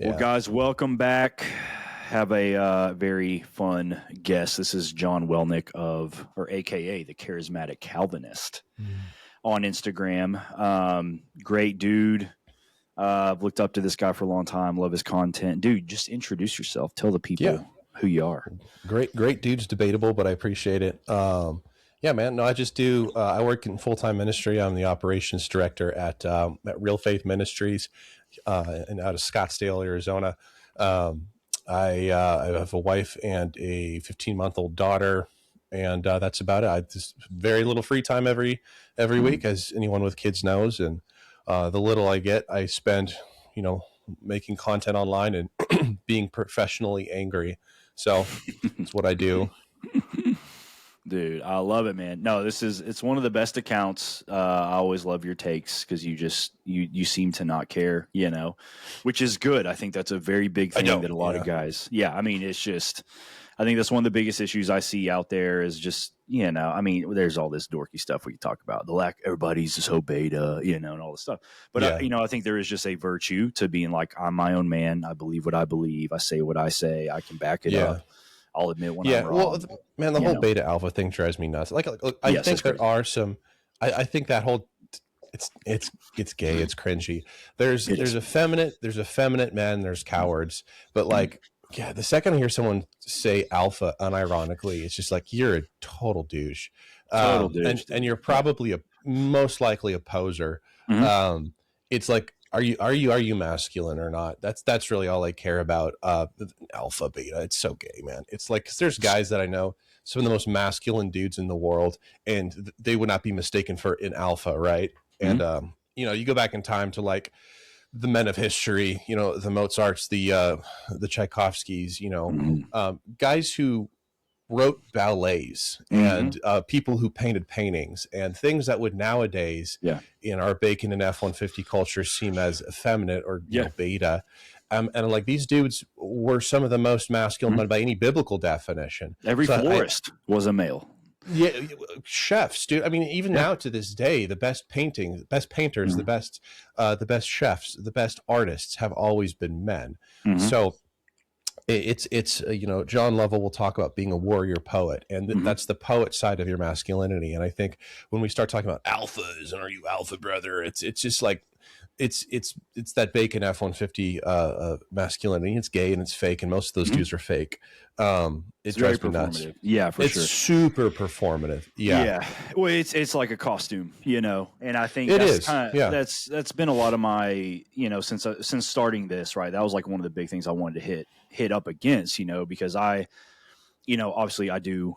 Well, guys, welcome back. Have a very fun guest. This is John Welnick or AKA the Charismatic Calvinist on Instagram. Great dude. I've looked up to this guy for a long time. Love his content. Dude, just introduce yourself. Tell the people who you are. Great dude's debatable, but I appreciate it. Yeah, man. No, I just do. I work in full-time ministry. I'm the operations director at Real Faith Ministries, and out of Scottsdale, Arizona. I have a wife and a 15-month-old daughter, and that's about it. I just very little free time every week, as anyone with kids knows. And the little I get, I spend, making content online and being professionally angry. So that's what I do. Dude, I love it, man. No, it's one of the best accounts. I always love your takes because you seem to not care, which is good. I think that's a very big thing that a lot of guys, I mean, it's just, I think that's one of the biggest issues I see out there is just, I mean, there's all this dorky stuff we talk about, everybody's so beta, and all this stuff. But, I think there is just a virtue to being like, I'm my own man. I believe what I believe. I say what I say. I can back it up. I'll admit when I'm wrong. Well, man, the whole beta alpha thing drives me nuts. Like I think there are some. I think that whole it's gay. It's cringy. There's effeminate men. There's cowards. But the second I hear someone say alpha unironically, it's just like you're a total douche. And you're probably most likely a poser. It's like. Are you masculine or not? That's really all I care about. Alpha, beta, it's so gay, man. It's like, 'cause there's guys that I know, some of the most masculine dudes in the world, and they would not be mistaken for an alpha, right? And you go back in time to like the men of history, the Mozarts, the Tchaikovskys, guys who wrote ballets and people who painted paintings and things that would nowadays in our bacon and F-150 culture seem as effeminate or beta. And like these dudes were some of the most masculine by any biblical definition. Every florist was a male. Yeah, chefs, dude. I mean, even now to this day, the best painters, the best chefs, the best artists have always been men. So it's John Lovell will talk about being a warrior poet, and that's the poet side of your masculinity. And I think when we start talking about alphas and are you alpha brother, it's just like it's that bacon F-150 masculinity. It's gay and it's fake, and most of those dudes are fake. It drives me nuts. Yeah, for sure. It's super performative. Yeah. Well, it's like a costume, and I think that's been a lot of my, since starting this, right. That was like one of the big things I wanted to hit up against, because I, obviously I do,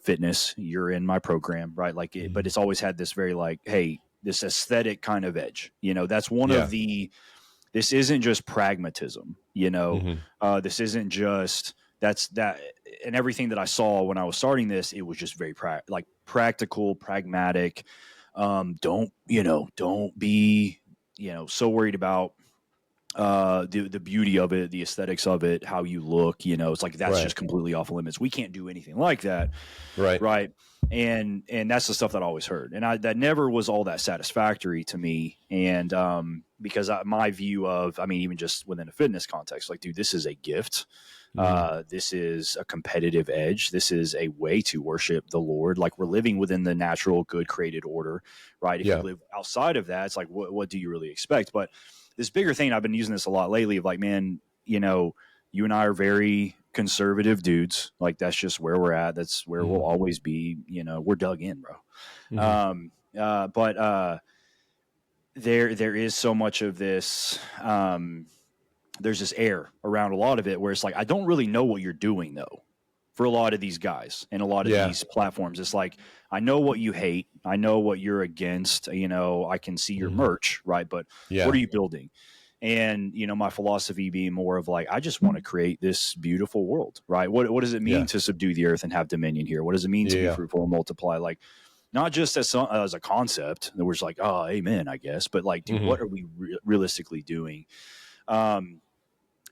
fitness. You're in my program, right? Like, but it's always had this very like, hey, this aesthetic kind of edge, that's one of this isn't just pragmatism, this isn't just, that. And everything that I saw when I was starting this, it was just very practical, pragmatic. Don't be, so worried about, the beauty of it, the aesthetics of it, how you look, it's like, that's just completely off limits. We can't do anything like that. Right. And that's the stuff that I always heard. And that never was all that satisfactory to me. And, because my view of, even just within a fitness context, like, dude, this is a gift. This is a competitive edge. This is a way to worship the Lord. Like, we're living within the natural, good created order, right? If you live outside of that, it's like, what do you really expect? But this bigger thing, I've been using this a lot lately of like, man, you and I are very conservative dudes. Like, that's just where we're at. That's where we'll always be. We're dug in, bro. But there is so much of this. There's this air around a lot of it where it's like, I don't really know what you're doing though. For a lot of these guys and a lot of these platforms, it's like, I know what you hate. I know what you're against. I can see your merch, right? But what are you building? And, my philosophy being more of like, I just want to create this beautiful world, right? What does it mean to subdue the earth and have dominion here? What does it mean to be fruitful and multiply? Like, not just as a concept that we're just like, oh, amen, I guess. But like, dude, what are we realistically doing?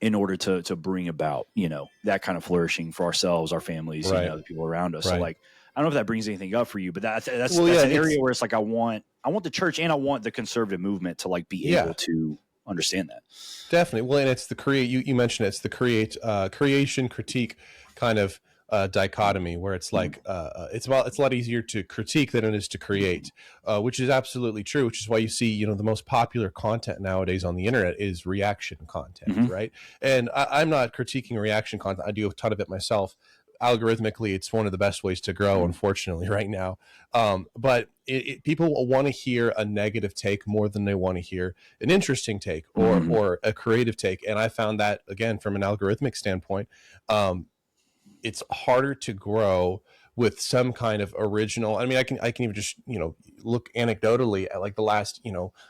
In order to bring about, that kind of flourishing for ourselves, our families, the people around us. So like, I don't know if that brings anything up for you, but that's an area where it's like, I want the church and I want the conservative movement to like be able to understand that. Definitely. Well, and it's the you mentioned it's the creation critique kind of dichotomy where it's like it's a lot easier to critique than it is to create, which is absolutely true, which is why you see, the most popular content nowadays on the internet is reaction content, right? And I'm not critiquing reaction content. I do a ton of it myself. Algorithmically, it's one of the best ways to grow, unfortunately, right now. But people want to hear a negative take more than they want to hear an interesting take or a creative take. And I found that, again, from an algorithmic standpoint, it's harder to grow with some kind of original. I mean, I can even just, look anecdotally at like the last,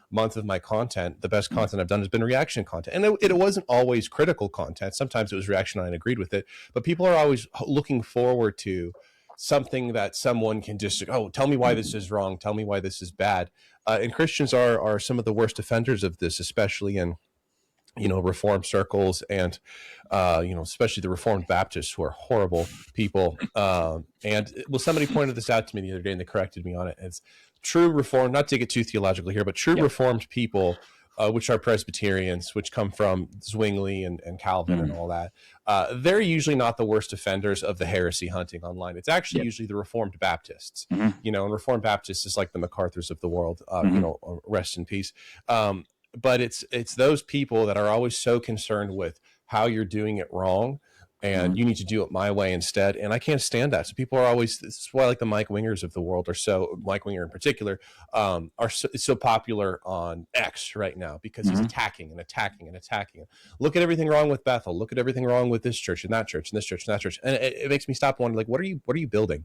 month of my content. The best content I've done has been reaction content. And it wasn't always critical content. Sometimes it was reaction and I agreed with it, but people are always looking forward to something that someone can just, tell me why this is wrong. Tell me why this is bad. And Christians are some of the worst offenders of this, especially in, Reformed circles and, especially the Reformed Baptists, who are horrible people. Somebody pointed this out to me the other day and they corrected me on it. It's true Reformed, not to get too theological here, but true Reformed people, which are Presbyterians, which come from Zwingli and Calvin and all that. They're usually not the worst offenders of the heresy hunting online. It's actually usually the Reformed Baptists, and Reformed Baptists is like the MacArthurs of the world, rest in peace. But it's those people that are always so concerned with how you're doing it wrong and you need to do it my way instead. And I can't stand that. So people are always, this is why like the Mike Wingers of the world are so, Mike Winger in particular, is so popular on X right now because he's attacking and attacking and attacking. Look at everything wrong with Bethel. Look at everything wrong with this church and that church and this church and that church. And it makes me stop wondering, like, what are you building?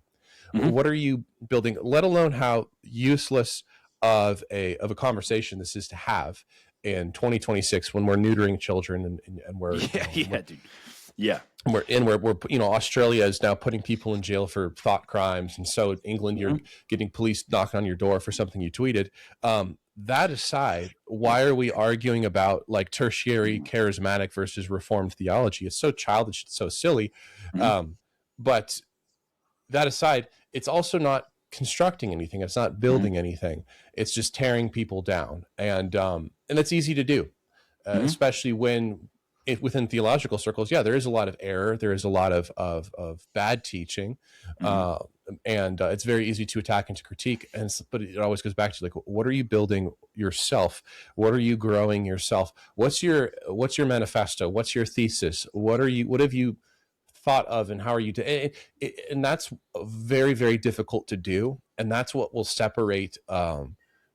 What are you building? Let alone how useless of a conversation this is to have in 2026 when we're neutering children and we're we're Australia is now putting people in jail for thought crimes, and so in England you're getting police knocking on your door for something you tweeted. That aside, why are we arguing about like tertiary charismatic versus reformed theology? It's so childish, it's so silly. But that aside, it's also not constructing anything. It's not building anything. It's just tearing people down. And it's easy to do, especially when within theological circles, there is a lot of error. There is a lot of bad teaching. And it's very easy to attack and to critique. But it always goes back to like, what are you building yourself? What are you growing yourself? What's your manifesto? What's your thesis? What have you thought of, and how are you and that's very, very difficult to do, and that's what will separate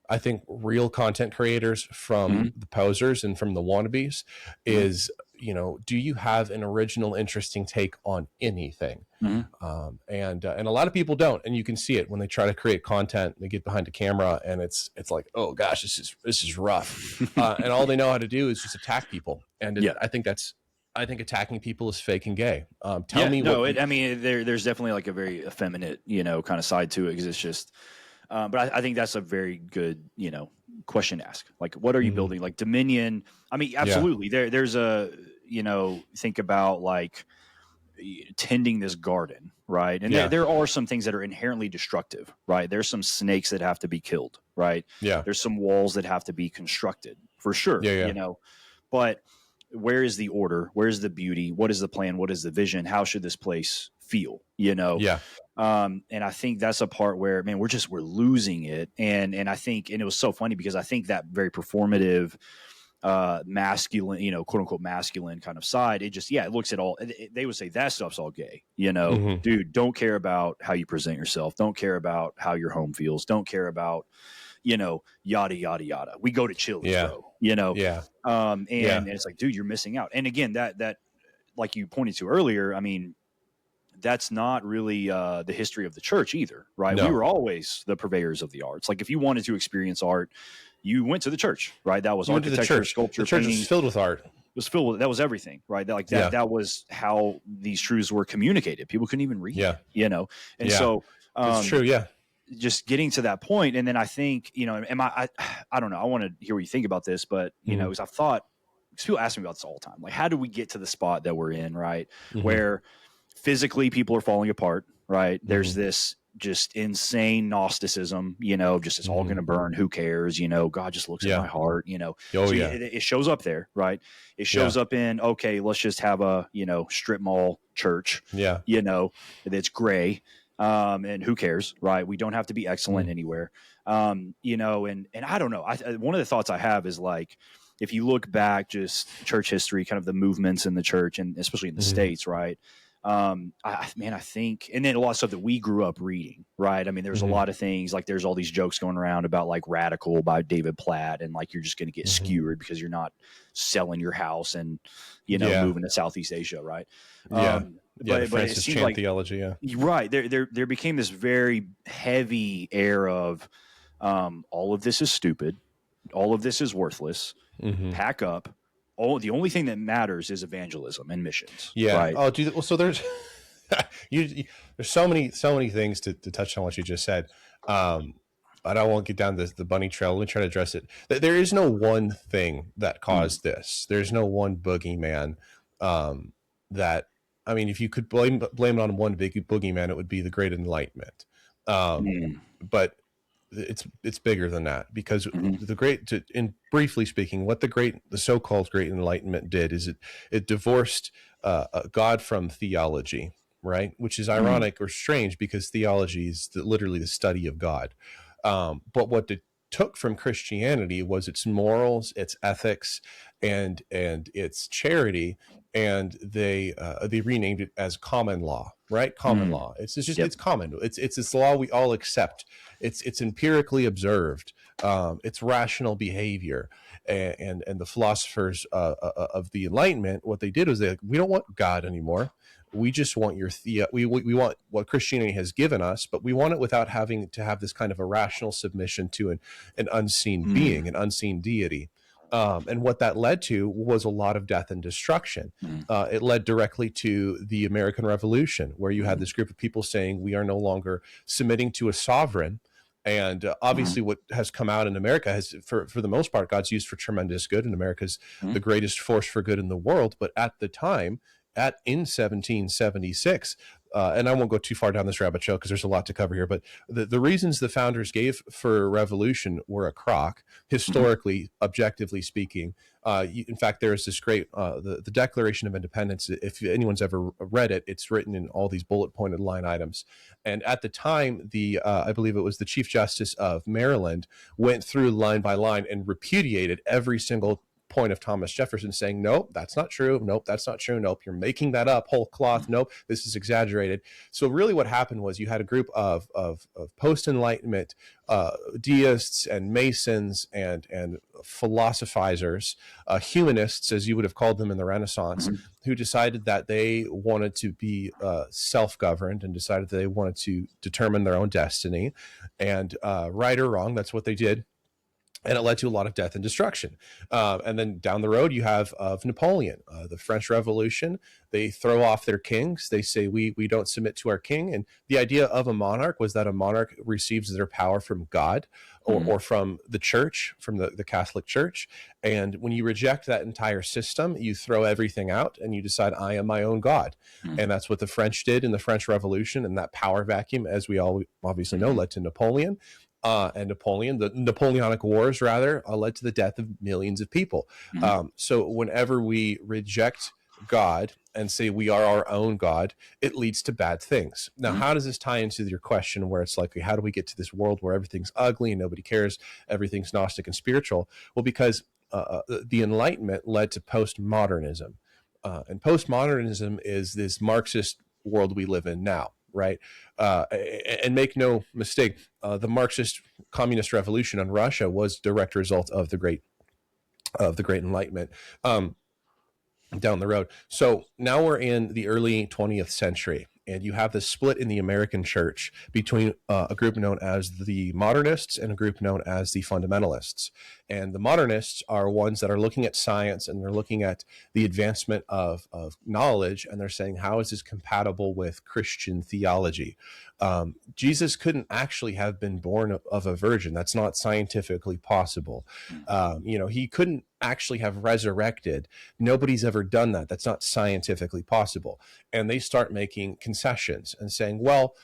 I think real content creators from the posers and from the wannabes is do you have an original interesting take on anything? And a lot of people don't, and you can see it when they try to create content. They get behind a camera and it's like, oh gosh, this is rough. And all they know how to do is just attack people, and I think attacking people is fake and gay. There's definitely like a very effeminate, kind of side to it, because it's just, but I think that's a very good, question to ask. Like, what are you building? Like dominion. I mean, absolutely. There's a, think about like tending this garden, right? And there are some things that are inherently destructive, right? There's some snakes that have to be killed, right? Yeah. There's some walls that have to be constructed for sure, but where is the order? Where's the beauty? What is the plan? What is the vision? How should this place feel? And I think that's a part where, man, we're losing it. And I think, and it was so funny because I think that very performative, masculine, quote unquote masculine kind of side, it looks at all, they would say that stuff's all gay, dude, don't care about how you present yourself. Don't care about how your home feels. Don't care about, yada, yada, yada. We go to Chili's, bro, and it's like, dude, you're missing out. And again, that like you pointed to earlier, I mean, that's not really the history of the church either, right? No. We were always the purveyors of the arts. Like if you wanted to experience art, you went to the church, right? That was architecture, sculpture, the church painting. Was filled with art. It was filled with, that was everything, right? That was how these truths were communicated. People couldn't even read, And so it's true. Yeah. Just getting to that point. And then I think, I don't know, I want to hear what you think about this, but because I've thought, because people ask me about this all the time, like, how do we get to the spot that we're in, right? Where physically people are falling apart, right? There's this just insane Gnosticism, just it's all going to burn. Who cares? God just looks at my heart, it shows up there, right? It shows up in, okay, let's just have a, strip mall church, that's gray. And who cares, right? We don't have to be excellent anywhere. And I don't know. One of the thoughts I have is like, if you look back, just church history, kind of the movements in the church, and especially in the States, right? I think, and then a lot of stuff that we grew up reading, right? I mean, there's a lot of things, like there's all these jokes going around about like Radical by David Platt, and like you're just going to get skewered because you're not selling your house and, moving to Southeast Asia, right? The Francis Chan like, theology, right. There became this very heavy air of all of this is stupid, all of this is worthless. Pack up. The only thing that matters is evangelism and missions. Yeah. Right? Oh, well, so there's there's so many things to touch on what you just said. I won't get down the bunny trail. Let me try to address it. There is no one thing that caused this. There's no one boogeyman that. I mean, if you could blame it on one big boogeyman, it would be the Great Enlightenment. But it's bigger than that, because in briefly speaking, what the so-called Great Enlightenment did is it divorced God from theology, right? Which is ironic or strange, because theology is literally the study of God. But what it took from Christianity was its morals, its ethics, and its charity, and they renamed it as common law, right? Common law. It's just it's common. It's this law we all accept. It's empirically observed. It's rational behavior, and the philosophers of the Enlightenment, what they did was we don't want God anymore. We just want we want what Christianity has given us, but we want it without having to have this kind of a rational submission to an unseen being, an unseen deity. And what that led to was a lot of death and destruction. It led directly to the American Revolution, where you had this group of people saying we are no longer submitting to a sovereign. And obviously what has come out in America has, for the most part, God's used for tremendous good, and America's the greatest force for good in the world. But at the time, in 1776, and I won't go too far down this rabbit trail because there's a lot to cover here, but the reasons the founders gave for revolution were a crock, historically, objectively speaking. In fact, there is this great, the Declaration of Independence. If anyone's ever read it, it's written in all these bullet pointed line items. And at the time, I believe it was the Chief Justice of Maryland went through line by line and repudiated every single point of Thomas Jefferson, saying, nope, that's not true. Nope, that's not true. Nope, you're making that up, whole cloth. Nope, this is exaggerated. So really what happened was you had a group of post-Enlightenment deists and Masons and philosophizers, humanists, as you would have called them in the Renaissance, who decided that they wanted to be self-governed and decided that they wanted to determine their own destiny. And right or wrong, that's what they did. And it led to a lot of death and destruction. And then down the road, you have of Napoleon, the French Revolution. They throw off their kings. They say, we don't submit to our king. And the idea of a monarch was that a monarch receives their power from God or from the church, from the Catholic Church. And when you reject that entire system, you throw everything out and you decide, I am my own God. And that's what the French did in the French Revolution. And that power vacuum, as we all obviously know, led to Napoleon. And the Napoleonic Wars, rather, led to the death of millions of people. So whenever we reject God and say we are our own God, it leads to bad things. Now, how does this tie into your question where it's like, how do we get to this world where everything's ugly and nobody cares, everything's Gnostic and spiritual? Well, because the Enlightenment led to postmodernism. And postmodernism is this Marxist world we live in now. Right. And make no mistake, the Marxist communist revolution in Russia was a direct result of the Great Enlightenment down the road. So now we're in the early 20th century, and you have this split in the American church between a group known as the modernists and a group known as the fundamentalists. And the modernists are ones that are looking at science and they're looking at the advancement of knowledge, and they're saying, how is this compatible with Christian theology? Jesus couldn't actually have been born of a virgin. That's not scientifically possible. He couldn't actually have resurrected. Nobody's ever done that. That's not scientifically possible. And they start making concessions and saying, well,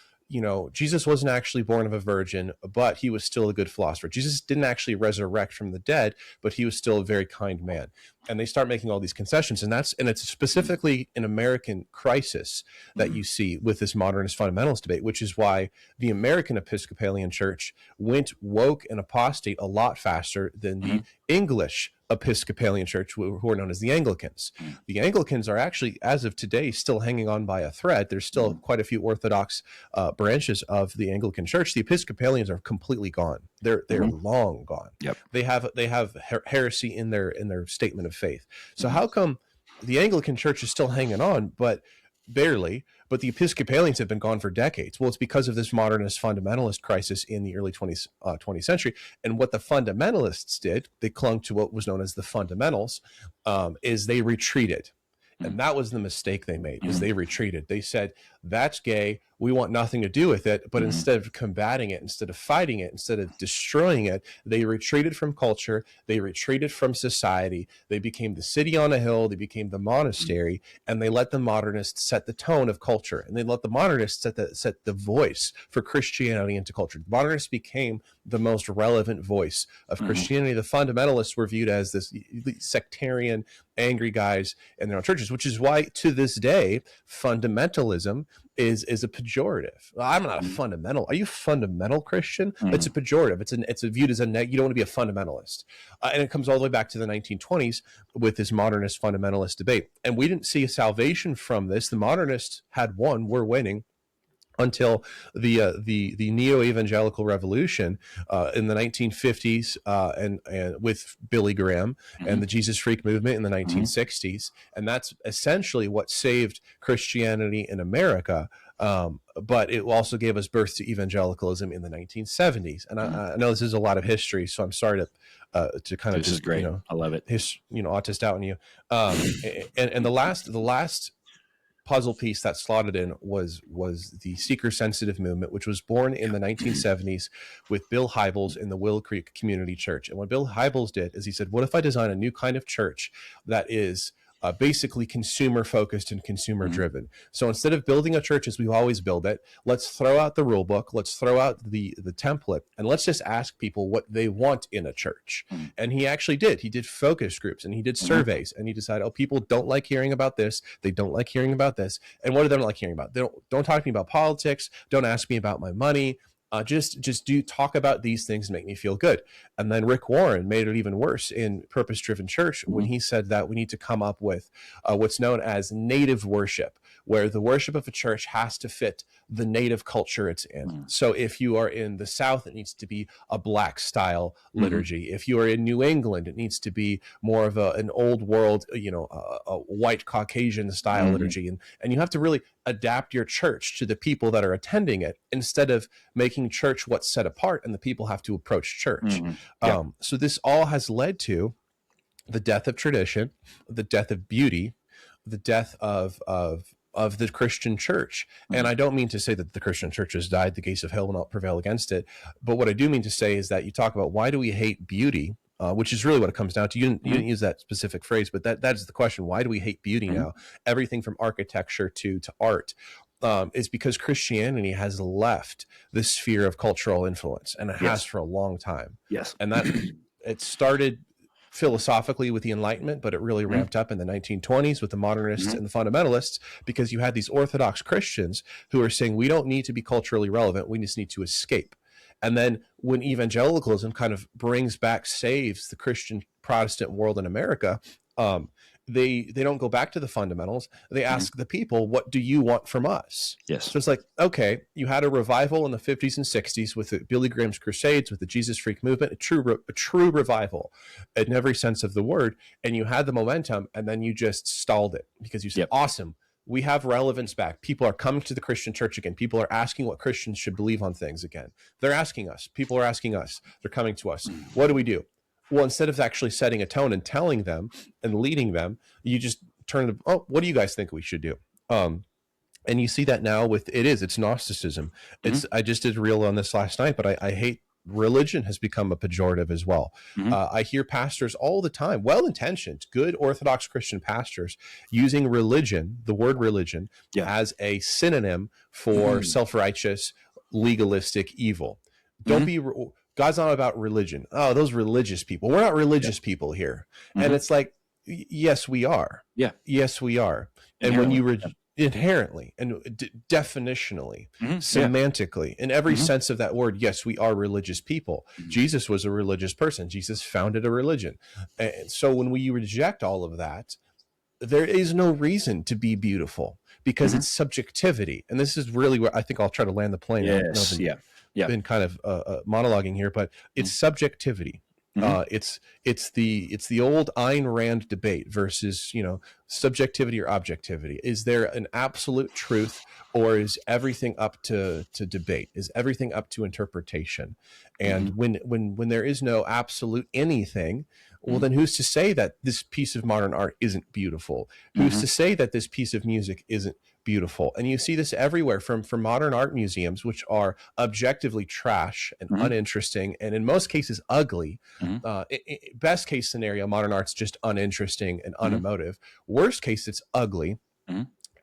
Jesus wasn't actually born of a virgin, but he was still a good philosopher. Jesus didn't actually resurrect from the dead, but he was still a very kind man. And they start making all these concessions, and it's specifically an American crisis that you see with this modernist fundamentalist debate, which is why the American Episcopalian Church went woke and apostate a lot faster than the English Episcopalian Church, who are known as the Anglicans. The Anglicans are actually, as of today, still hanging on by a thread. There's still quite a few Orthodox branches of the Anglican Church. The Episcopalians are completely gone. They're long gone. Yep. They have heresy in their statement of faith. So how come the Anglican Church is still hanging on, but barely, but the Episcopalians have been gone for decades? Well, it's because of this modernist fundamentalist crisis in the early 20th century. And what the fundamentalists did, they clung to what was known as the fundamentals, is they retreated. And that was the mistake they made, is they retreated. They said, that's gay, we want nothing to do with it. But instead of combating it, instead of fighting it, instead of destroying it, they retreated from culture. They retreated from society. They became the city on a hill. They became the monastery, and they let the modernists set the tone of culture. And they let the modernists set the voice for Christianity into culture. The modernists became the most relevant voice of Christianity. The fundamentalists were viewed as this sectarian, angry guys in their own churches, which is why to this day, fundamentalism is a pejorative. I'm not a fundamental. Are you a fundamental Christian? It's a pejorative. It's viewed as you don't want to be a fundamentalist. And it comes all the way back to the 1920s with this modernist fundamentalist debate. And we didn't see a salvation from this. The modernists had won, were winning, until the neo-evangelical revolution in the 1950s and with Billy Graham and the Jesus Freak movement in the 1960s. And that's essentially what saved Christianity in America. But it also gave us birth to evangelicalism in the 1970s. And I know this is a lot of history, so I'm sorry to kind of this is great. I love it. Autist out on you. And the last puzzle piece that slotted in was the seeker-sensitive movement, which was born in the 1970s with Bill Hybels in the Willow Creek Community Church. And what Bill Hybels did is he said, what if I design a new kind of church that is basically consumer-focused and consumer-driven? So instead of building a church as we've always built it, let's throw out the rule book, let's throw out the template, and let's just ask people what they want in a church. And he actually did. He did focus groups, and he did surveys, and he decided, people don't like hearing about this, they don't like hearing about this. And what do they not like hearing about? They don't talk to me about politics, don't ask me about my money. Just talk about these things and make me feel good. And then Rick Warren made it even worse in Purpose Driven Church when he said that we need to come up with what's known as native worship, where the worship of a church has to fit the native culture it's in. So if you are in the South, it needs to be a Black style liturgy. If you are in New England, it needs to be more of an old world, a white Caucasian style liturgy. And you have to really adapt your church to the people that are attending it, instead of making church what's set apart and the people have to approach church. So this all has led to the death of tradition, the death of beauty, the death of the Christian church. And I don't mean to say that the Christian church has died, the gates of hell will not prevail against it. But what I do mean to say is that you talk about why do we hate beauty, which is really what it comes down to. You didn't use that specific phrase, but that is the question. Why do we hate beauty now? Everything from architecture to art. Is because Christianity has left the sphere of cultural influence, and it has for a long time. And that it started philosophically with the Enlightenment, but it really ramped up in the 1920s with the modernists and the fundamentalists, because you had these Orthodox Christians who are saying we don't need to be culturally relevant, we just need to escape. And then when evangelicalism kind of saves the Christian Protestant world in America, they don't go back to the fundamentals. They ask the people, what do you want from us? So it's like, okay, you had a revival in the 50s and 60s with Billy Graham's Crusades, with the Jesus Freak movement, a true revival in every sense of the word. And you had the momentum, and then you just stalled it because you said, awesome, we have relevance back. People are coming to the Christian church again. People are asking what Christians should believe on things again. They're asking us. People are asking us. They're coming to us. What do we do? Well, instead of actually setting a tone and telling them and leading them, you just turn to, what do you guys think we should do? And you see that now with it's Gnosticism. I just did a reel on this last night, but I hate religion has become a pejorative as well. I hear pastors all the time, well-intentioned, good Orthodox Christian pastors, using religion, the word religion, as a synonym for self-righteous, legalistic evil. Don't be, God's not about religion. Oh, those religious people. We're not religious people here. And it's like, yes, we are. Yeah. Yes, we are. And when you inherently and definitionally, semantically, in every sense of that word, yes, we are religious people. Jesus was a religious person. Jesus founded a religion. And so when we reject all of that, there is no reason to be beautiful, because it's subjectivity. And this is really where I think I'll try to land the plane. Been kind of monologuing here, but it's subjectivity. It's the old Ayn Rand debate versus, subjectivity or objectivity. Is there an absolute truth, or is everything up to debate? Is everything up to interpretation? And when there is no absolute anything, well, then who's to say that this piece of modern art isn't beautiful? Who's to say that this piece of music isn't beautiful? And you see this everywhere, from modern art museums, which are objectively trash and uninteresting, and in most cases ugly. Best case scenario, modern art's just uninteresting and unemotive. Worst case, it's ugly.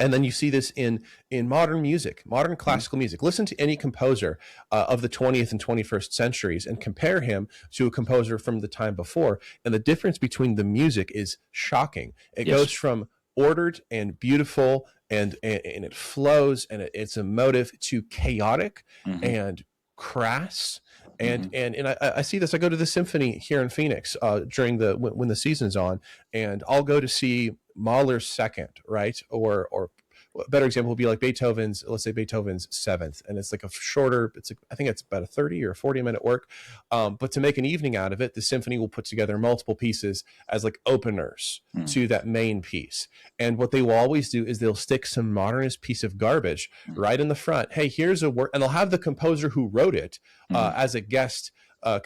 And then you see this in modern music, modern classical music. Listen to any composer of the 20th and 21st centuries and compare him to a composer from the time before. And the difference between the music is shocking. It goes from ordered and beautiful and it flows and it's emotive, to chaotic and crass. And I see this. I go to the symphony here in Phoenix during when the season's on, and I'll go to see Mahler's Second, right? Or a better example would be like Beethoven's, let's say Beethoven's Seventh, and it's like a shorter. I think it's about a 30 or 40-minute work. But to make an evening out of it, the symphony will put together multiple pieces as like openers to that main piece. And what they will always do is they'll stick some modernist piece of garbage right in the front. Hey, here's a work, and they'll have the composer who wrote it as a guest what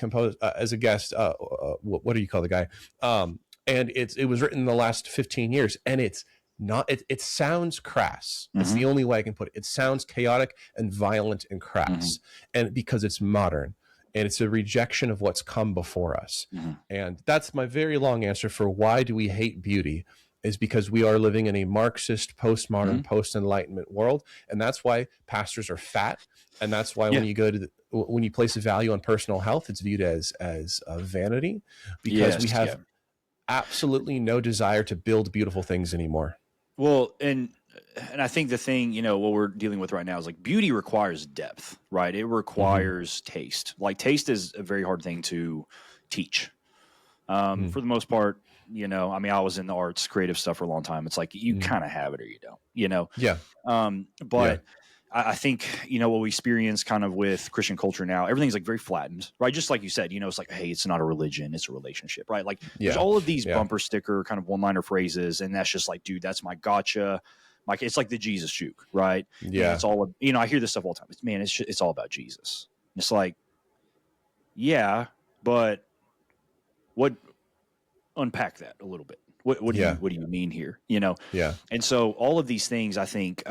do you call the guy? And it was written in the last 15 years, and it's not, it sounds crass. That's the only way I can put it. It sounds chaotic and violent and crass, and because it's modern, and it's a rejection of what's come before us. And that's my very long answer for why do we hate beauty, is because we are living in a Marxist, postmodern, post-Enlightenment world. And that's why pastors are fat. And that's why when you go to when you place a value on personal health, it's viewed as a vanity, because we have absolutely no desire to build beautiful things anymore. Well, and I think the thing, what we're dealing with right now is like beauty requires depth, right? It requires taste. Like taste is a very hard thing to teach. For the most part, I was in the arts, creative stuff for a long time. It's like you kind of have it or you don't, But I think, what we experience kind of with Christian culture now, everything's like very flattened, right? Just like you said, it's like, hey, it's not a religion, it's a relationship, right? Like there's all of these bumper sticker kind of one-liner phrases, and that's just like, dude, that's my gotcha. It's like the Jesus juke, right? Yeah. And it's all, I hear this stuff all the time. It's all about Jesus. It's like, yeah, but unpack that a little bit. What do you mean here? Yeah. And so all of these things, I think,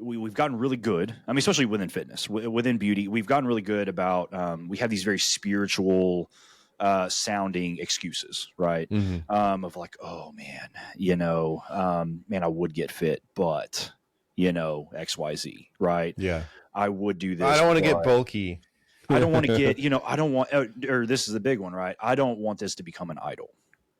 we've gotten really good. I mean, especially within fitness, within beauty, we've gotten really good about, we have these very spiritual sounding excuses, right? Of like, oh man, I would get fit, but X, Y, Z, right? Yeah. I would do this. I don't want to get bulky. I don't want to get, I don't want, or this is the big one, right? I don't want this to become an idol,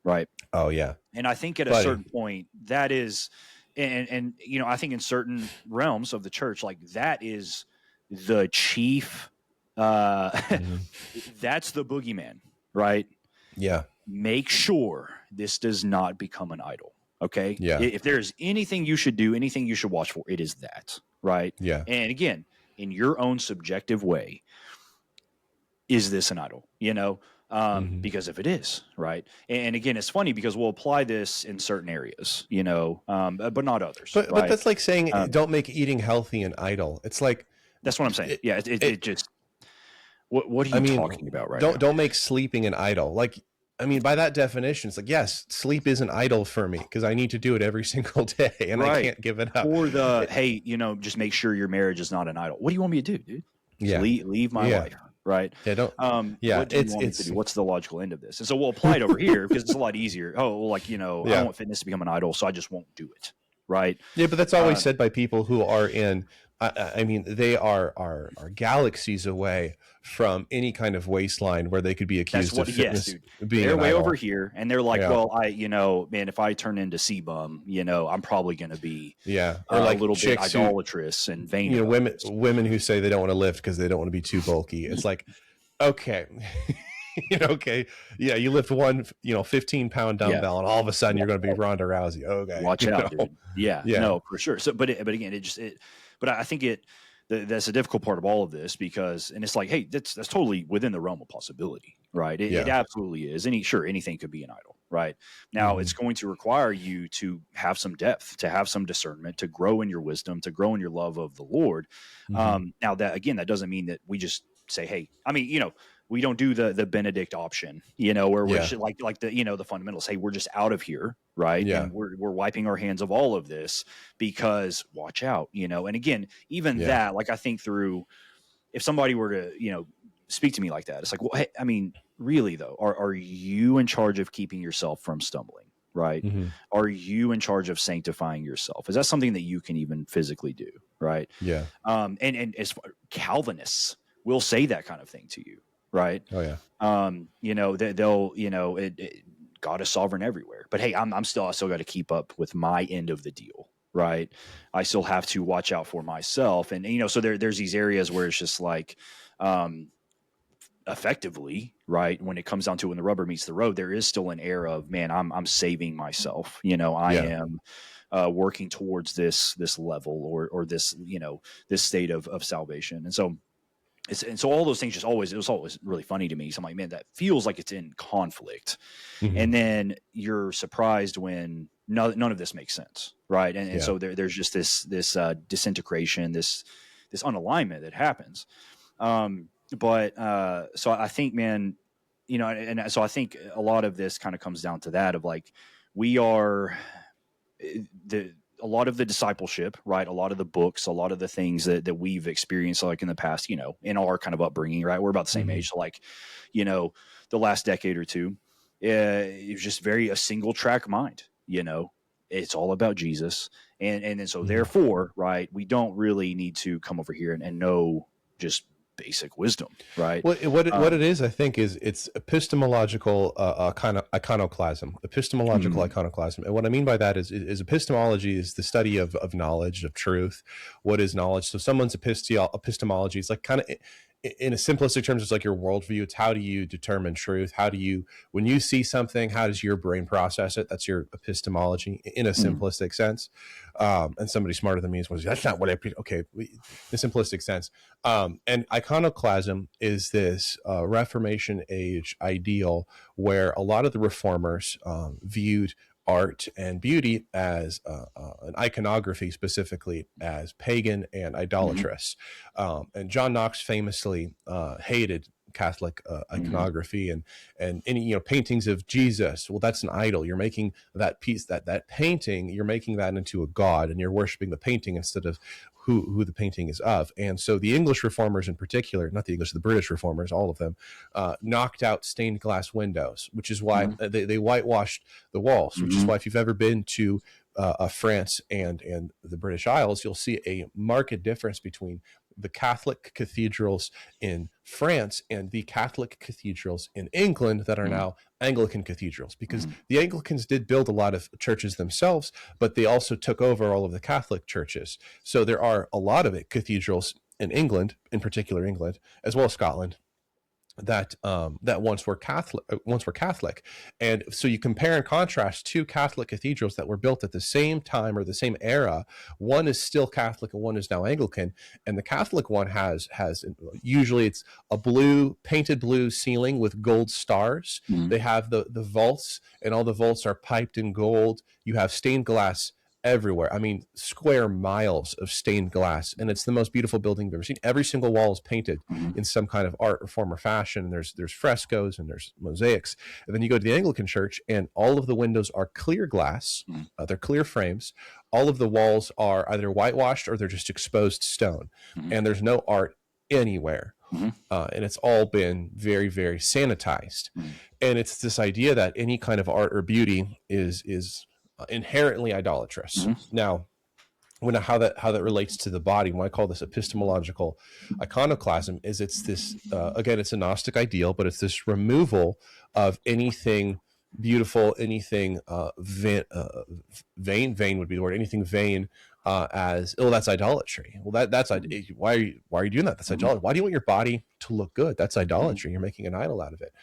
right? Oh yeah. And I think at a certain point that is, and I think in certain realms of the church, like that is the chief, that's the boogeyman, right? Yeah. Make sure this does not become an idol. Okay. Yeah. If there's anything you should do, anything you should watch for, it is that, right? Yeah. And again, in your own subjective way, is this an idol? Because if it is, right. And again, it's funny because we'll apply this in certain areas, but not others. But that's like saying, don't make eating healthy an idol. It's like, that's what I'm saying. It just, what are you talking about right now? Don't make sleeping an idol. Like, by that definition, it's like, yes, sleep is an idol for me because I need to do it every single day and I can't give it up. Or hey, just make sure your marriage is not an idol. What do you want me to do, dude? Yeah. Leave my wife. right? Yeah, don't. What do you want me to do? What's the logical end of this? And so we'll apply it over here because it's a lot easier. Oh, well, like, I don't want fitness to become an idol, so I just won't do it, right? Yeah, but that's always said by people who are in. I mean, they are galaxies away from any kind of waistline where they could be accused of fitness being they're way idol. over here, and they're like, well, man, if I turn into C-bum, I'm probably going to be or like a little bit idolatrous and vain. Women who say they don't want to lift because they don't want to be too bulky. It's like, okay. Okay, yeah, you lift one 15-pound dumbbell and all of a sudden you're going to be Ronda Rousey. Okay, watch out, dude. Yeah, no, for sure. So but again, but I think that's a difficult part of all of this, because, and it's like, hey, that's totally within the realm of possibility, right? It absolutely is. Anything could be an idol, right? Now it's going to require you to have some depth, to have some discernment, to grow in your wisdom, to grow in your love of the Lord. Now that doesn't mean that we just say, hey, I mean, we don't do the Benedict option, where we're like the, the fundamentalists, hey, we're just out of here, right? Yeah. And we're wiping our hands of all of this because watch out, and again, even that, like, I think through, if somebody were to, speak to me like that, it's like, well, hey, I mean, really though, are you in charge of keeping yourself from stumbling? Right. Are you in charge of sanctifying yourself? Is that something that you can even physically do? Right. Yeah. And as Calvinists will say that kind of thing to you. Right. Oh yeah. They'll, God is sovereign everywhere, but hey, I still got to keep up with my end of the deal. Right. I still have to watch out for myself. And, so there's these areas where it's just like, effectively, right, when it comes down to when the rubber meets the road, there is still an air of, man, I'm saving myself. I am working towards this level or this, this state of salvation. And so all those things it was always really funny to me. So I'm like, man, that feels like it's in conflict. And then you're surprised when none of this makes sense. Right. And so there's just this disintegration, this unalignment that happens. But so I think, man, and so I think a lot of this kind of comes down to that of like, we are a lot of the discipleship, right? A lot of the books, a lot of the things that we've experienced, like in the past, in our kind of upbringing, right? We're about the same age. So like, the last decade or two, it was just a single track mind, it's all about Jesus. And then, so therefore, right, we don't really need to come over here and know just basic wisdom, right? What it is, I think, is it's epistemological iconoclasm. Iconoclasm. And what I mean by that is epistemology is the study of knowledge, of truth. What is knowledge? So someone's epistemology is like kind of, in a simplistic terms, it's like your worldview. It's how do you determine truth? When you see something, how does your brain process it? That's your epistemology in a simplistic sense. And somebody smarter than me is going to say, that's not what okay, in a simplistic sense. And iconoclasm is this Reformation age ideal where a lot of the reformers viewed art and beauty as an iconography, specifically as pagan and idolatrous. And John Knox famously hated Catholic iconography and any paintings of Jesus. Well, that's an idol. You're making that piece, that painting, you're making that into a god, and you're worshiping the painting instead of who the painting is of. And so the English reformers in particular, not the English, the British reformers, all of them, knocked out stained glass windows, which is why they whitewashed the walls, which is why if you've ever been to France and the British Isles, you'll see a marked difference between the Catholic cathedrals in France and the Catholic cathedrals in England that are now Anglican cathedrals, because the Anglicans did build a lot of churches themselves, but they also took over all of the Catholic churches. So there are a lot of cathedrals in England, in particular England, as well as Scotland, that once were Catholic. And so you compare and contrast two Catholic cathedrals that were built at the same time or the same era. One is still Catholic and one is now Anglican. And the Catholic one has usually it's a painted blue ceiling with gold stars. They have the vaults, and all the vaults are piped in gold. You have stained glass everywhere. I mean, square miles of stained glass, and it's the most beautiful building you've ever seen. Every single wall is painted in some kind of art or form or fashion. There's frescoes and there's mosaics. And then you go to the Anglican church, and all of the windows are clear glass. They're clear frames. All of the walls are either whitewashed or they're just exposed stone, and there's no art anywhere. And it's all been very, very sanitized. And it's this idea that any kind of art or beauty is inherently idolatrous. Now, how that relates to the body, when I call this epistemological iconoclasm, is it's this again, it's a Gnostic ideal, but it's this removal of anything beautiful, anything vain would be the word, anything vain, as, oh, that's idolatry. Well, that's why are you doing that? That's idolatry. Why do you want your body to look good? That's idolatry. You're making an idol out of it.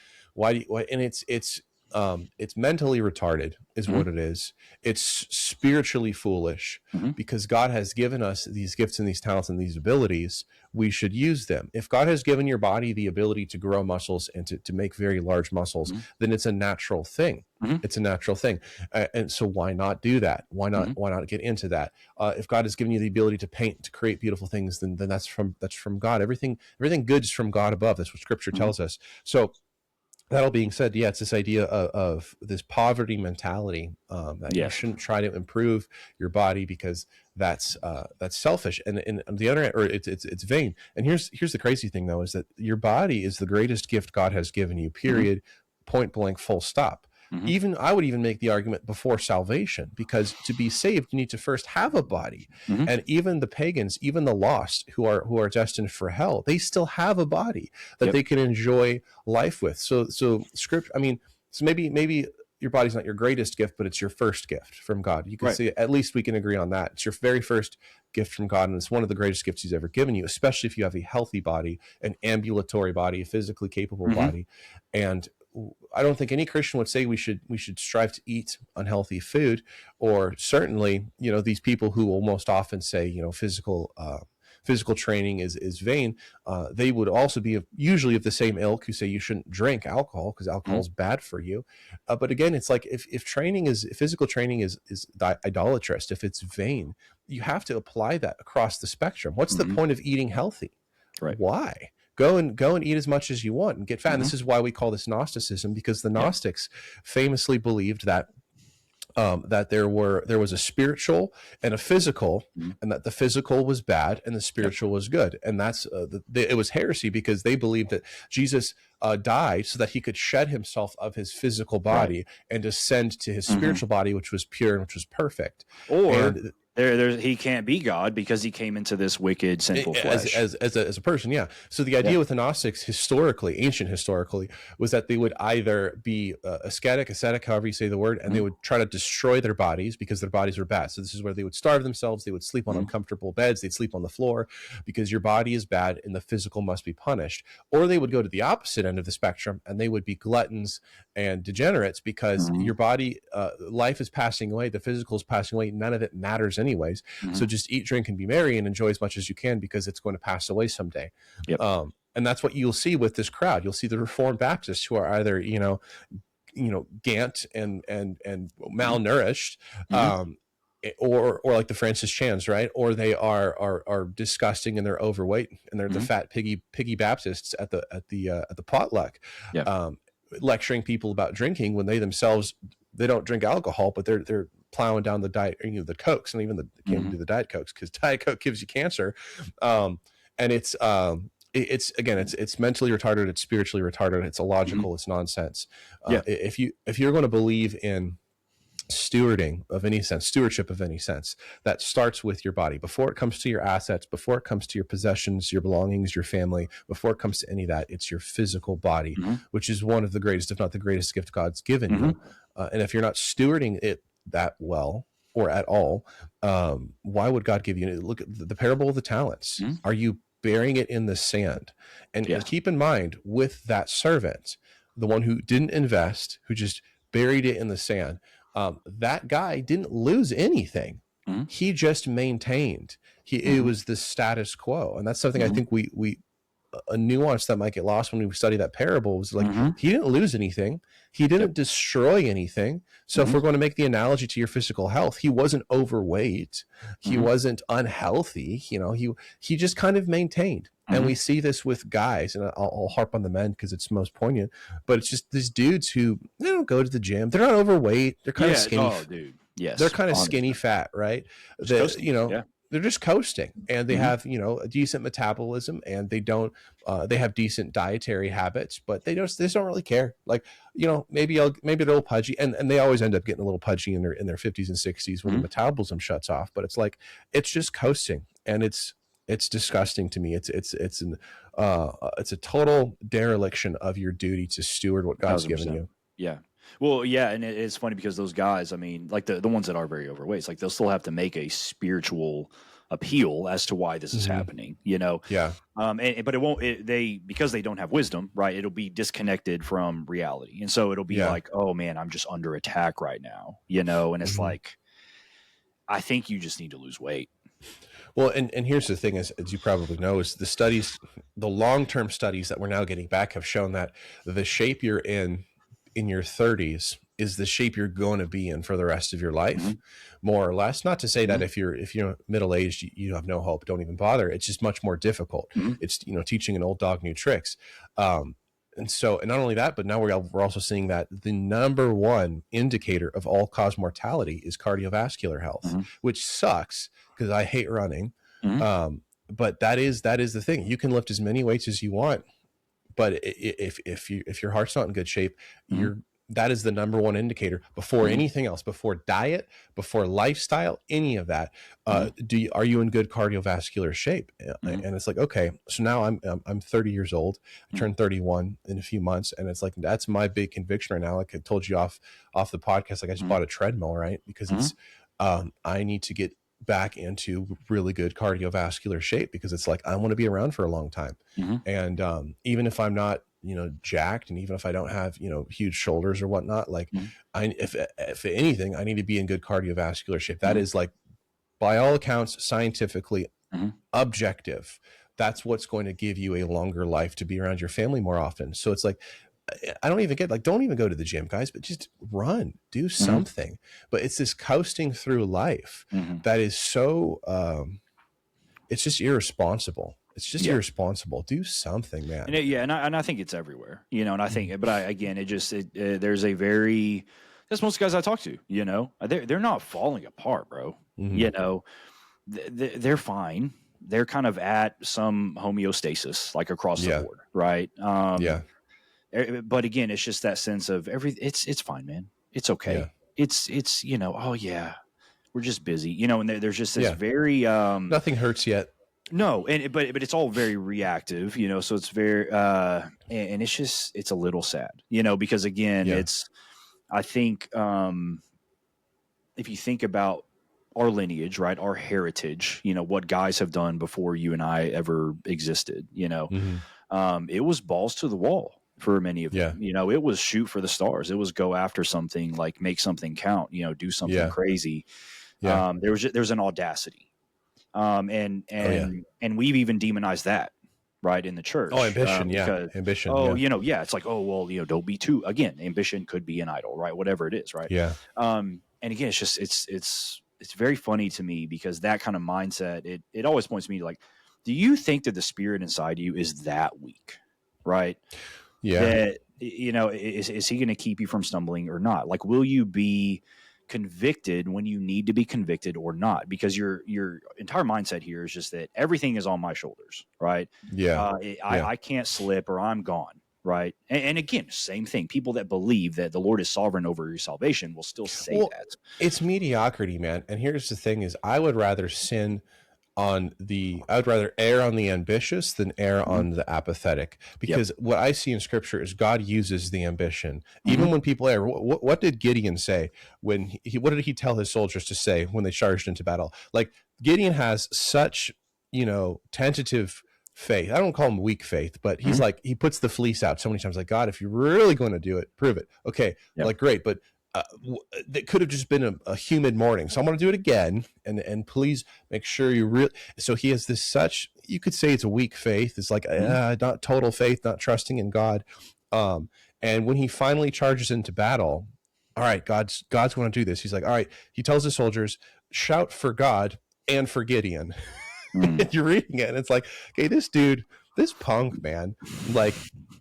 And it's mentally retarded is what it is. It's spiritually foolish, because God has given us these gifts and these talents and these abilities. We should use them. If God has given your body the ability to grow muscles and to make very large muscles, then it's a natural thing. It's a natural thing. And so why not do that? Why not get into that? If God has given you the ability to paint, to create beautiful things, then that's from God. Everything good is from God above. That's what Scripture tells us. So, that all being said, it's this idea of this poverty mentality, that you shouldn't try to improve your body because that's selfish, and on the other end, or it's vain. And here's the crazy thing, though, is that your body is the greatest gift God has given you. Period. Point blank. Full stop. I would even make the argument before salvation, because to be saved, you need to first have a body. And even the pagans, even the lost who are destined for hell, they still have a body that they can enjoy life with. So script, so maybe your body's not your greatest gift, but it's your first gift from God. You can see, at least we can agree on that. It's your very first gift from God, and it's one of the greatest gifts he's ever given you, especially if you have a healthy body, an ambulatory body, a physically capable body. And I don't think any Christian would say we should strive to eat unhealthy food, or certainly, these people who will most often say, physical training is vain. They would also be usually of the same ilk who say you shouldn't drink alcohol because alcohol is bad for you. But again, it's like if physical training is idolatrous, if it's vain, you have to apply that across the spectrum. What's the point of eating healthy? Right. Why? Go and eat as much as you want and get fat. And this is why we call this Gnosticism, because the Gnostics famously believed that there was a spiritual and a physical, and that the physical was bad and the spiritual was good. And that's it was heresy, because they believed that Jesus died so that he could shed himself of his physical body and ascend to his spiritual body, which was pure and which was perfect. Or he can't be God because he came into this wicked, sinful flesh as a person. Yeah. So the idea with the Gnostics ancient historically, was that they would either be ascetic, however you say the word, and they would try to destroy their bodies because their bodies were bad. So this is where they would starve themselves. They would sleep on uncomfortable beds. They'd sleep on the floor because your body is bad and the physical must be punished. Or they would go to the opposite end of the spectrum, and they would be gluttons and degenerates, because your body, life is passing away. The physical is passing away. None of it matters anyways. So just eat, drink, and be merry, and enjoy as much as you can, because it's going to pass away someday. And that's what you'll see with this crowd. You'll see the Reformed Baptists who are either gant and malnourished, or like the Francis Chans, right? Or they are disgusting and they're overweight, and they're the fat piggy Baptists at the potluck, lecturing people about drinking when they themselves, they don't drink alcohol, but they're plowing down the diet, the Cokes, and even can't do the Diet Cokes because Diet Coke gives you cancer. And it's mentally retarded, it's spiritually retarded, it's illogical, it's nonsense. If you're going to believe in stewardship of any sense, that starts with your body. Before it comes to your assets, before it comes to your possessions, your belongings, your family, before it comes to any of that, it's your physical body, which is one of the greatest, if not the greatest gift God's given you. And if you're not stewarding it that well or at all, why would God give you? Look at the parable of the talents. Are you burying it in the sand? And keep in mind, with that servant, the one who didn't invest, who just buried it in the sand, that guy didn't lose anything. He just maintained. It was the status quo. And that's something I think we a nuance that might get lost when we study that parable was like, he didn't lose anything. He didn't destroy anything. So if we're going to make the analogy to your physical health, he wasn't overweight. He wasn't unhealthy. He just kind of maintained. And we see this with guys, and I'll harp on the men because it's most poignant, but it's just these dudes who, they don't go to the gym. They're not overweight. They're kind of skinny. Oh, dude. Yes. They're kind of skinny fat, right? they're just coasting, and they have, a decent metabolism, and they don't, they have decent dietary habits, but they just don't really care. Like, maybe they're a little pudgy, and they always end up getting a little pudgy in their 50s and 60s when the metabolism shuts off. But it's like, it's just coasting, and it's disgusting to me. It's a total dereliction of your duty to steward what God's 100%. Given you. Yeah. Well, yeah, and it's funny because those guys, I mean, like the ones that are very overweight, it's like they'll still have to make a spiritual appeal as to why this is happening, Yeah. But it won't. Because they don't have wisdom, right? It'll be disconnected from reality, and so it'll be like, oh man, I'm just under attack right now, And it's like, I think you just need to lose weight. Well, and here's the thing, as you probably know, is the long-term studies that we're now getting back have shown that the shape you're in your 30s is the shape you're going to be in for the rest of your life, more or less. Not to say that if you're middle-aged, you have no hope, don't even bother. It's just much more difficult. It's, teaching an old dog new tricks. And not only that, but now we're also seeing that the number one indicator of all-cause mortality is cardiovascular health, which sucks because I hate running. But that is the thing. You can lift as many weights as you want, but if your heart's not in good shape, that is the number one indicator before anything else, before diet, before lifestyle, any of that. Are you in good cardiovascular shape? And it's like, okay, so now I'm 30 years old. I turned 31 in a few months, and it's like, that's my big conviction right now. Like I told you off the podcast, like I just bought a treadmill, right? Because it's I need to get back into really good cardiovascular shape, because it's like, I want to be around for a long time. And even if I'm not, jacked, and even if I don't have, huge shoulders or whatnot, like if anything, I need to be in good cardiovascular shape. That is, like, by all accounts, scientifically objective. That's what's going to give you a longer life, to be around your family more often. So it's like, I don't even get, like, don't even go to the gym, guys, but just run, do something. But it's this coasting through life that is so, it's just irresponsible. It's just irresponsible. Do something, man. And I think it's everywhere, and I think, but there's a very, that's most guys I talk to, they're not falling apart, bro. They're fine. They're kind of at some homeostasis, like across the board. Right. But again, it's just that sense of it's fine, man. It's okay. Yeah. It's, oh yeah, we're just busy, and there's just this very, nothing hurts yet. No. But it's all very reactive, so it's very, and it's a little sad, because again, I think, if you think about our lineage, right, our heritage, what guys have done before you and I ever existed, it was balls to the wall for many of them. It was shoot for the stars. It was go after something, like make something count, do something crazy. There's an audacity. And we've even demonized that, right, in the church. Oh, ambition, ambition. Oh, it's like, oh, well, don't be too. Again, ambition could be an idol, right? Whatever it is, right? Yeah. And again, it's just it's very funny to me, because that kind of mindset, it always points me to, like, do you think that the spirit inside you is that weak, right? Yeah. That, is he going to keep you from stumbling or not? Like, will you be convicted when you need to be convicted or not? Because your entire mindset here is just that everything is on my shoulders, right? I can't slip, or I'm gone, right? And again, same thing. People that believe that the Lord is sovereign over your salvation will still say that. It's mediocrity, man. And here's the thing: is I would rather err on the ambitious than err on the apathetic, because what I see in scripture is God uses the ambition, even when people err. What did Gideon say when what did he tell his soldiers to say when they charged into battle? Like, Gideon has such, tentative faith. I don't call him weak faith, but he's like, he puts the fleece out so many times, like, God, if you're really going to do it, prove it. Okay. Like, great. But that could have just been a humid morning. So I'm going to do it again. And please make sure you really, so he has this such, you could say it's a weak faith. It's like, not total faith, not trusting in God. And when he finally charges into battle, all right, God's going to do this. He's like, all right, he tells the soldiers, shout for God and for Gideon. You're reading it, and it's like, okay, this dude, this punk, man, like,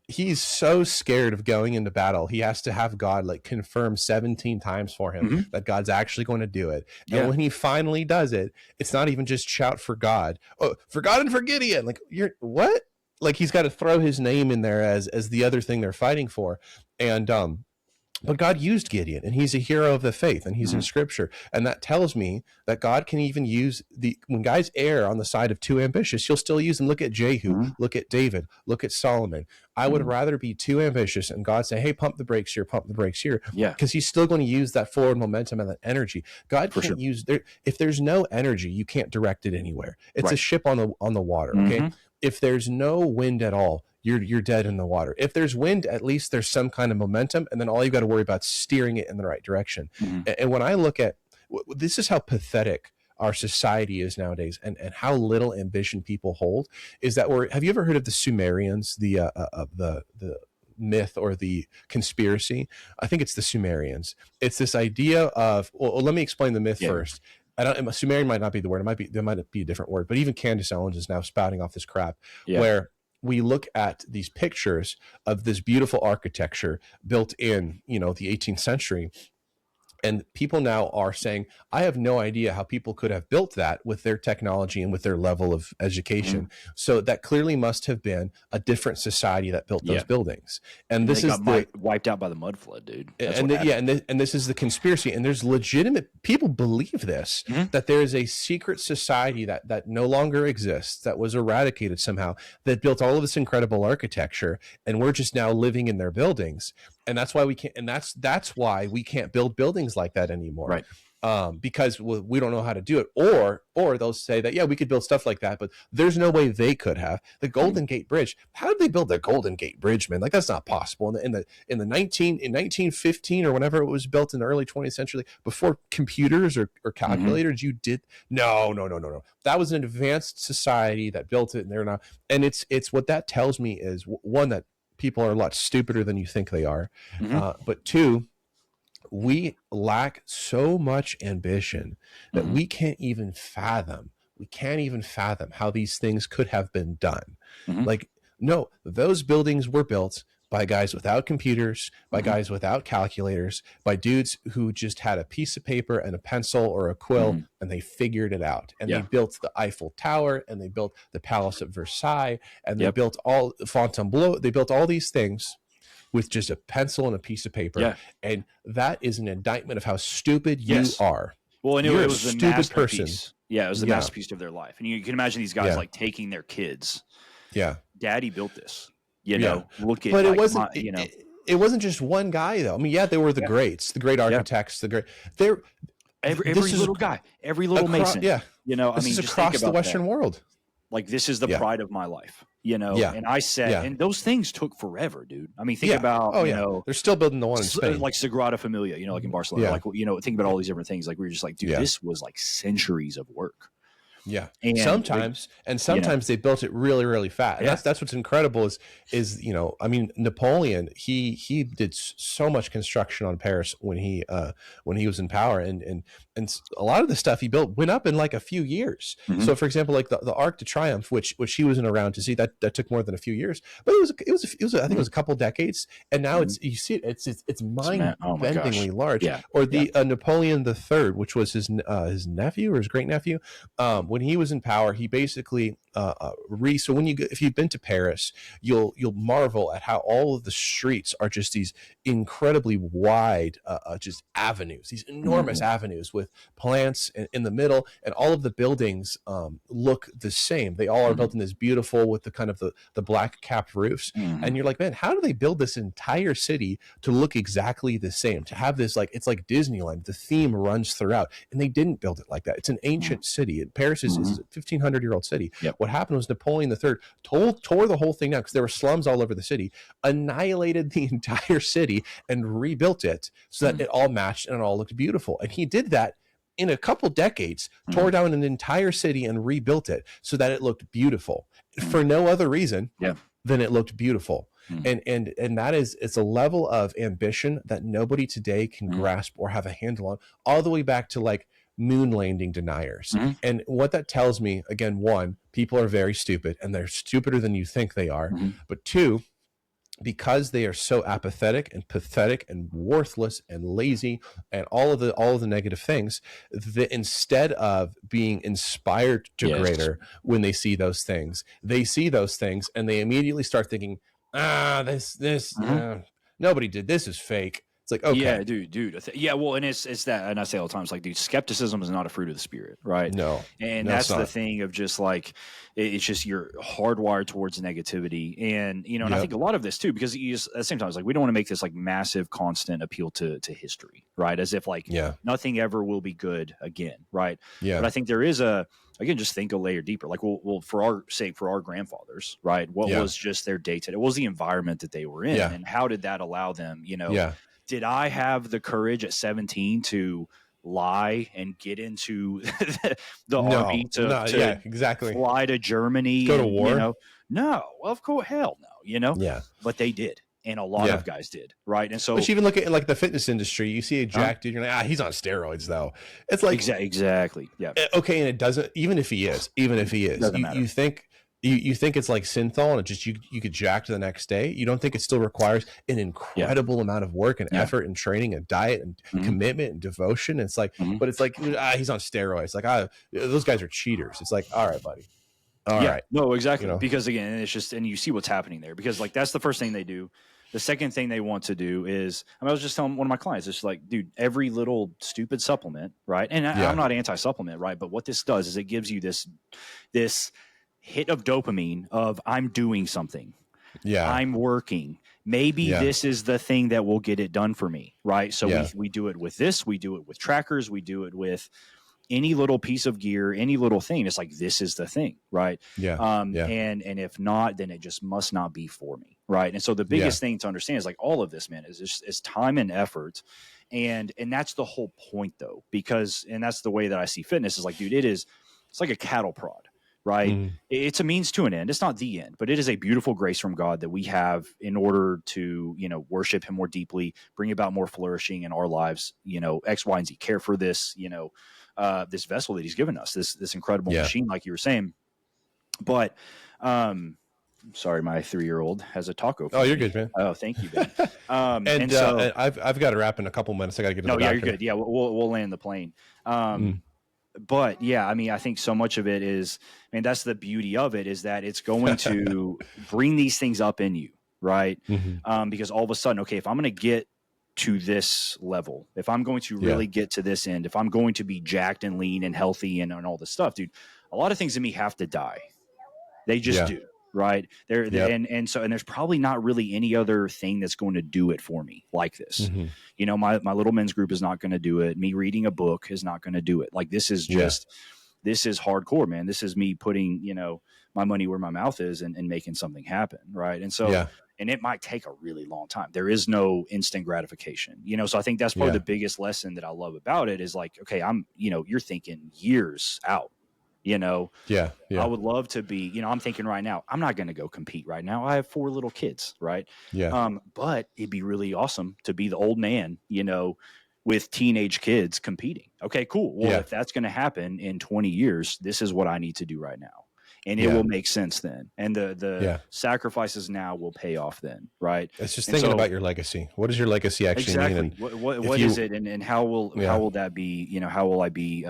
he's so scared of going into battle. He has to have God like confirm 17 times for him that God's actually going to do it. And when he finally does it, it's not even just shout for God. Oh, for God and for Gideon. Like, you're what? Like, he's got to throw his name in there as the other thing they're fighting for. And but God used Gideon, and he's a hero of the faith, and he's in Scripture. And that tells me that God can even use when guys err on the side of too ambitious, he'll still use them. Look at Jehu, look at David, look at Solomon. I would rather be too ambitious and God say, hey, pump the brakes here, pump the brakes here. Yeah. Because he's still going to use that forward momentum and that energy. God can't use if there's no energy, you can't direct it anywhere. It's a ship on the water. Okay. If there's no wind at all, you're dead in the water. If there's wind, at least there's some kind of momentum, and then all you got to worry about is steering it in the right direction. And when I look at this, is how pathetic our society is nowadays, and how little ambition people hold. Is that have you ever heard of the Sumerians, the myth or the conspiracy? I think it's the Sumerians. It's this idea of let me explain the myth first. Sumerian might not be the word. There might be a different word, but even Candace Owens is now spouting off this crap where we look at these pictures of this beautiful architecture built in, the 18th century. And people now are saying, I have no idea how people could have built that with their technology and with their level of education. So that clearly must have been a different society that built those buildings. And this is wiped out by the mud flood, dude. And this is the conspiracy. And there's legitimate people believe this, that there is a secret society that no longer exists, that was eradicated somehow, that built all of this incredible architecture, and we're just now living in their buildings. And that's why we can't. And that's why we can't build buildings like that anymore, right? Because we don't know how to do it. Or they'll say that we could build stuff like that, but there's no way they could have. The Golden Gate Bridge. How did they build the Golden Gate Bridge, man? Like, that's not possible. In 1915 or whenever it was built in the early 20th century, before computers or calculators, you did no. That was an advanced society that built it, and they're not. And it's what that tells me is, one, that people are a lot stupider than you think they are. But two, we lack so much ambition that we can't even fathom how these things could have been done. Like, no, those buildings were built by guys without computers, by guys without calculators, by dudes who just had a piece of paper and a pencil or a quill, and they figured it out. And they built the Eiffel Tower, and they built the Palace at Versailles, and they built all Fontainebleau. They built all these things with just a pencil and a piece of paper. And that is an indictment of how stupid you are. Well, and it was a stupid person. Yeah, it was the masterpiece of their life. And you can imagine these guys like taking their kids. Yeah. Daddy built this. Look at, but it wasn't. It wasn't just one guy, though. I mean, they were the greats, the great architects, the great. Every little guy, every little mason. This is across the Western world. Like, this is the pride of my life. And I said, and those things took forever, dude. I mean, think about, they're still building the one in Spain, like Sagrada Familia, like in Barcelona. Like, think about all these different things. Like, we were just like, dude, this was like centuries of work. Yeah. And sometimes they built it really, really fast. And that's what's incredible is Napoleon, he did so much construction on Paris when he was in power, and a lot of the stuff he built went up in like a few years. So, for example, like the Arc de Triomphe, which he wasn't around to see, that took more than a few years, but it was I think it was a couple decades, and now it's mind-bendingly large. Or the Napoleon III, which was his nephew or his great nephew. When he was in power, he basically so if you've been to Paris, you'll marvel at how all of the streets are just these incredibly wide just avenues, these enormous avenues with plants in the middle, and all of the buildings look the same. They all are built in this beautiful with the kind of the black capped roofs, and you're like, man, how do they build this entire city to look exactly the same, to have this, like, it's like Disneyland, the theme runs throughout, and they didn't build it like that. It's an ancient city. Paris is a 1,500-year-old city. What happened was Napoleon III tore the whole thing down because there were slums all over the city, annihilated the entire city, and rebuilt it so that it all matched and it all looked beautiful. And he did that in a couple decades, tore down an entire city and rebuilt it so that it looked beautiful for no other reason than it looked beautiful. And that is, it's a level of ambition that nobody today can grasp or have a handle on, all the way back to like moon landing deniers. And what that tells me, again, one, people are very stupid, and they're stupider than you think they are. But two, because they are so apathetic and pathetic and worthless and lazy and all of the negative things, that instead of being inspired to greater when they see those things and they immediately start thinking, nobody did this, is fake. It's like, okay, yeah, dude. Yeah, well, and it's that, and I say all the time, it's like, dude, skepticism is not a fruit of the spirit, right? No, and that's the thing of just like, it's just you're hardwired towards negativity, and and I think a lot of this too, because you just, at the same time, it's like we don't want to make this like massive, constant appeal to history, right? As if like nothing ever will be good again, right? Yeah. But I think there is again, just think a layer deeper. Like, well, for our sake, for our grandfathers, right? What was just their day to day? What was the environment that they were in, and how did that allow them, Did I have the courage at 17 to lie and get into the army to exactly fly to Germany, go to war? No, well, of course, hell no, Yeah, but they did, and a lot of guys did, right? And so, but you even look at like the fitness industry, you see a jacked dude, you're like, he's on steroids though. It's like exactly, yeah, okay, and it doesn't. Even if he is, you think. You think it's like synthol and it just you could jack to the next day. You don't think it still requires an incredible amount of work and effort and training and diet and commitment and devotion. It's like, but it's like he's on steroids. Like those guys are cheaters. It's like, all right, buddy. All right. No, exactly. Because again, it's just, and you see what's happening there, because like that's the first thing they do. The second thing they want to do is, I was just telling one of my clients, it's like, dude, every little stupid supplement, right? And I'm not anti-supplement, right? But what this does is it gives you this hit of dopamine of I'm doing something. Yeah. I'm working. Maybe this is the thing that will get it done for me. Right. So we do it with this, we do it with trackers, we do it with any little piece of gear, any little thing. It's like, this is the thing. Right. Yeah. And if not, then it just must not be for me. Right. And so the biggest thing to understand is like all of this, man, is time and effort. And that's the whole point though, because, and that's the way that I see fitness is like, dude, it's like a cattle prod. Right. It's a means to an end. It's not the end, but it is a beautiful grace from God that we have in order to, worship him more deeply, bring about more flourishing in our lives, X, Y, and Z, care for this, this vessel that he's given us, this incredible machine, like you were saying. But, sorry, my 3-year-old has a taco. Oh, you're good, man. Oh, thank you, Ben. and so I've got to wrap in a couple minutes. I got to get to the doctor. You're good. Yeah. We'll land the plane. But yeah, I mean, I think so much of it is, that's the beauty of it, is that it's going to bring these things up in you, right? Because all of a sudden, okay, if I'm going to get to this level, if I'm going to really get to this end, if I'm going to be jacked and lean and healthy and all this stuff, dude, a lot of things in me have to die. They just do. Right there. And there's probably not really any other thing that's going to do it for me like this. My little men's group is not going to do it. Me reading a book is not going to do it. Like, this is just, this is hardcore, man. This is me putting, my money where my mouth is and making something happen. Right. And so, and it might take a really long time. There is no instant gratification, so I think that's probably the biggest lesson that I love about it is like, okay, you're thinking years out. I would love to be, I'm thinking right now, I'm not going to go compete right now. I have 4 little kids. Right. But it'd be really awesome to be the old man, with teenage kids competing. Okay, cool. Well, if that's going to happen in 20 years, this is what I need to do right now. And it will make sense then. And the sacrifices now will pay off then. Right. It's just thinking about your legacy. What does your legacy actually mean? And what is it? And how will that be, how will I be,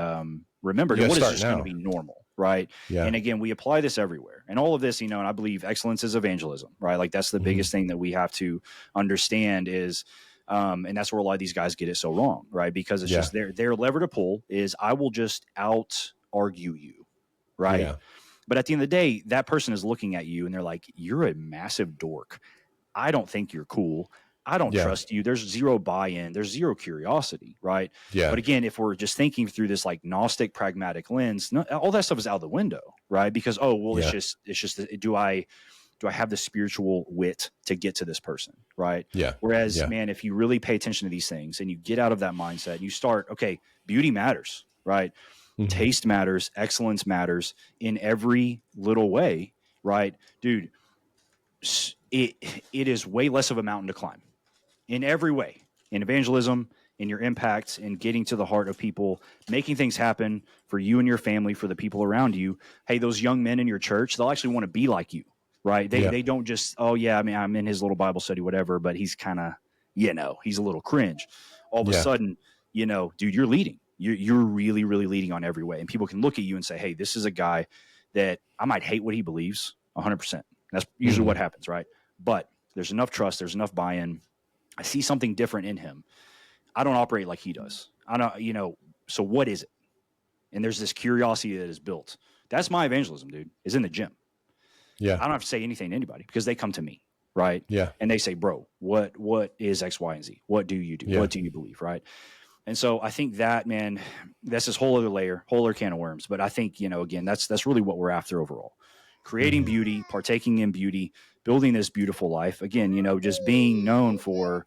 remembered, and what is just going to be normal, right? And again, we apply this everywhere, and all of this, and I believe excellence is evangelism, right? Like, that's the biggest thing that we have to understand is, and that's where a lot of these guys get it so wrong, right? Because it's just their lever to pull is, I will just out argue you, right? But at the end of the day, that person is looking at you and they're like, you're a massive dork. I don't think you're cool. I don't trust you. There's zero buy-in. There's zero curiosity, right? But again, if we're just thinking through this like Gnostic pragmatic lens, all that stuff is out the window, right? Because it's just do I have the spiritual wit to get to this person, right? Whereas, man, if you really pay attention to these things and you get out of that mindset and you start, okay, beauty matters, right? Taste matters, excellence matters in every little way, right? Dude, it is way less of a mountain to climb. In every way, in evangelism, in your impacts, in getting to the heart of people, making things happen for you and your family, for the people around you. Hey, those young men in your church, they'll actually want to be like you. right? They don't just, oh yeah, I mean, I'm in his little Bible study, whatever, but he's kind of, he's a little cringe. All of a sudden, dude, you're leading. You're really, really leading on every way. And people can look at you and say, hey, this is a guy that I might hate what he believes 100%. That's usually what happens, right? But there's enough trust. There's enough buy-in. I see something different in him. I don't operate like he does. I don't, so what is it? And there's this curiosity that is built. That's my evangelism, dude, is in the gym. Yeah. I don't have to say anything to anybody because they come to me, right? Yeah. And they say, bro, what is X, Y, and Z? What do you do? Yeah. What do you believe, right? And so I think that, man, that's this whole other can of worms. But I think, again, that's really what we're after overall. Creating beauty, partaking in beauty, building this beautiful life. Again, just being known for,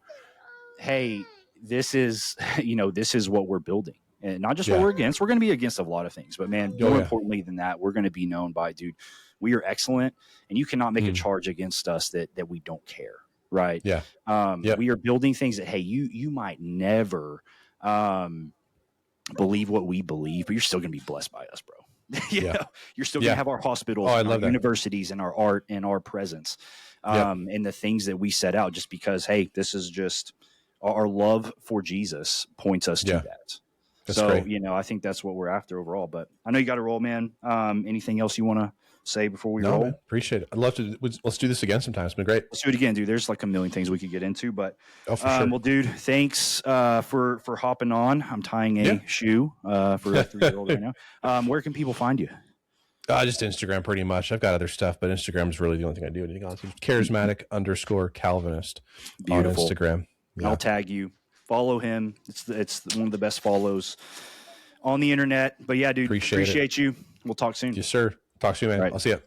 hey, this is what we're building. And not just what we're against. We're going to be against a lot of things. But, man, more importantly than that, we're going to be known by, dude, we are excellent. And you cannot make a charge against us that we don't care, right? Yeah. We are building things that, hey, you might never believe what we believe, but you're still going to be blessed by us, bro. You're still going to have our hospitals, and our universities, and our art and our presence, and the things that we set out just because, hey, this is just our love for Jesus points us to that. That's great. I think that's what we're after overall. But I know you got to roll, man. Anything else you want to say before we roll? Man, appreciate it. I'd love to. Let's do this again sometime. It's been great. Let's do it again, dude. There's like a million things we could get into, but for sure. Well, dude, thanks for hopping on. I'm tying a shoe for a 3-year-old right now. Where can people find you? Just Instagram pretty much. I've got other stuff, but Instagram is really the only thing I do anything on. So Charismatic_Calvinist on Instagram. I'll tag you. Follow him. It's one of the best follows on the internet. But yeah, dude, appreciate you. We'll talk soon. Yes, sir. Talk to you, man. Right. I'll see you.